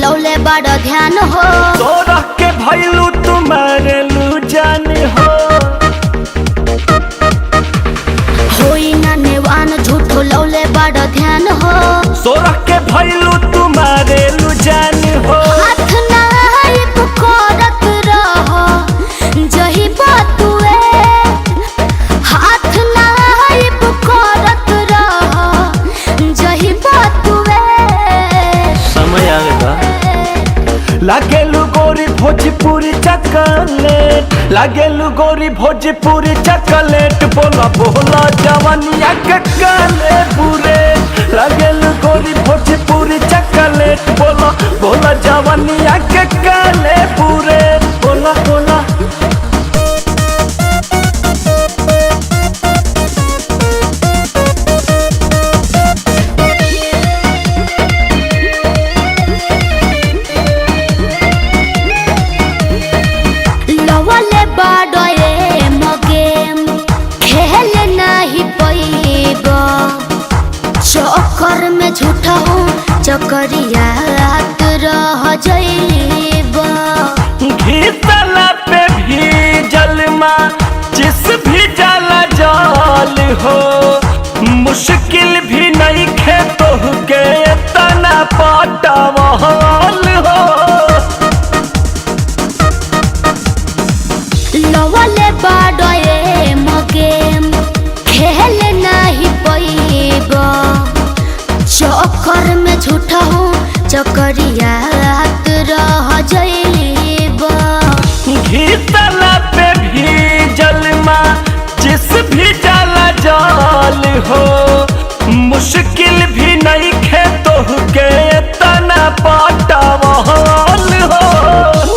लौले बड़ा ध्यान हो तोरा के भैलू तुम्हारे लू जान हो होई ना नेवान झूठो लौले बड़ा ध्यान हो तोरा के भैलू तुम्हारे लू जान हो हाथ ना करत रहो जही बातुए हाथ ना करत रहो जही बातुए समय आएगा लागेलू गोरी भोजपुरी चॉकलेट लागेलू गोरी भोजपुरी चॉकलेट बोला बोला जवानिया के काले पूरे लागेलू गोरी भोजपुरी चॉकलेट बोला बोला जवानिया के काले पूरे बोला बोला लवले बाडोए मगेम खेल नहीं पैबो चक्कर में झूठा हूँ चक्करियात रह जइबो घीतला पे भी जलमा जिस भी जला जाल हो मुश्किल भी नहीं खेतो के तना पटावाल हो लवले बाडोए मगेम खेल नहीं पैबो चक्कर में झूठा हूँ चक्करियात रह जइबो घीतला पे भी जलमा जिस भी जला जाल हो मुश्किल भी नहीं खेतो के तना पटावाल हो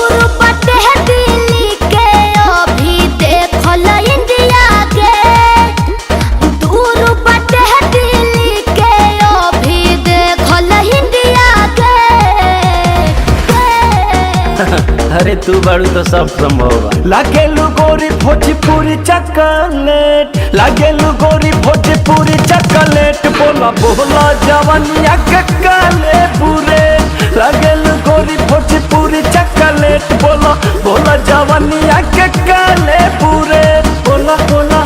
उर्पटे दिल्ली के अभी देखल इंडिया के दूर बटे दिल्ली के अभी देखल इंडिया के अरे तू बाड़ू तो सब संभव बा लागेलू गोरी भोजपुरी चॉकलेट लागेलू गोरी भोजपुरी चॉकलेट बोला बोला जवानिया के काले पूरे लागेलू गोरी भोजपुरी चॉकलेट बोला बोला जवानिया के काले पूरे बोला बोला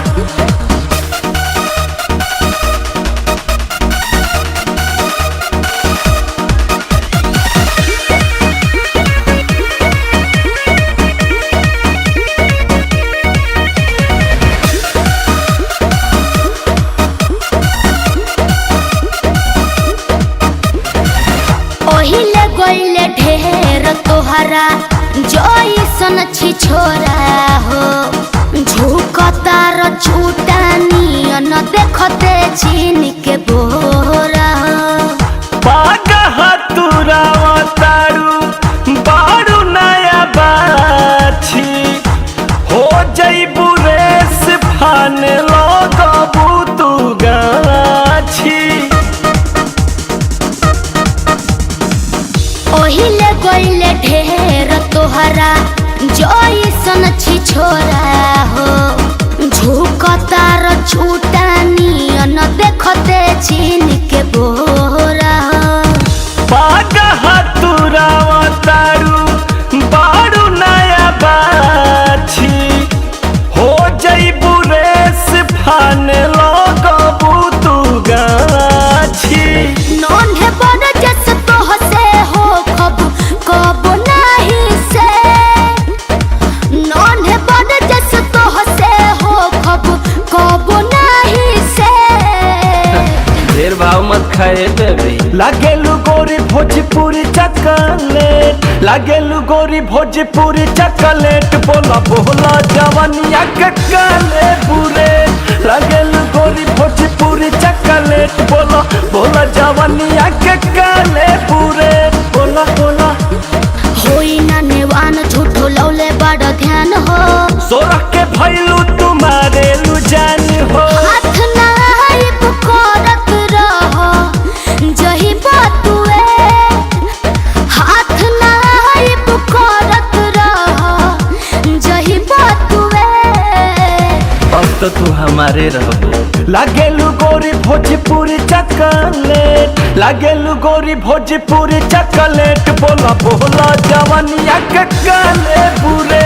ओहिले गइले ढेर तोहरा जइसन छी छोरा हो झुकतार छूटानियन देखते चीन के बोरा हो पागह तुरावा तारू बारू नया बाछी हो जइबू रेस फान लगबू तू गाछी ओहिले गइले ढेर तोहरा जइसन छी छोरा हो झुकतार छूटानियन देखते चीन के बोरा हो पागह तुरावा तारू बारू नया बाछी हो जइबू रेस फान लगबू तू गाछी नन्हे बड़ जस तोह से हो कब नहीं से नन्हे बड़ जस तोह से हो कब नहीं से ढेर भाव मत खाए बेबी लागेलू गोरी भोजपुरी चॉकलेट लागेलू गोरी भोजपुरी चॉकलेट बोला बोला जवानिया के काले पूरे लागेलू गोरी भोजपुरी चॉकलेट बोला बोला जवानिया के काले पूरे बोला बोला होई ना नेवान झूठो लौले बड़ा ध्यान हो सोरा के भैलू तुम्हारे लू जान हो हाथ ना करत रहो जही बातुए हाथ ना करत रहो जही बातुए अब तो तू हमारे रहो। लागेलू गोरी भोजपुरी चॉकलेट, लागेलू गोरी भोजपुरी चॉकलेट, बोला बोला जवानिया के काले बुरे,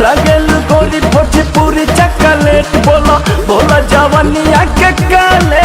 लागेलू गोरी भोजपुरी चॉकलेट, बोला बोला जवानिया के काले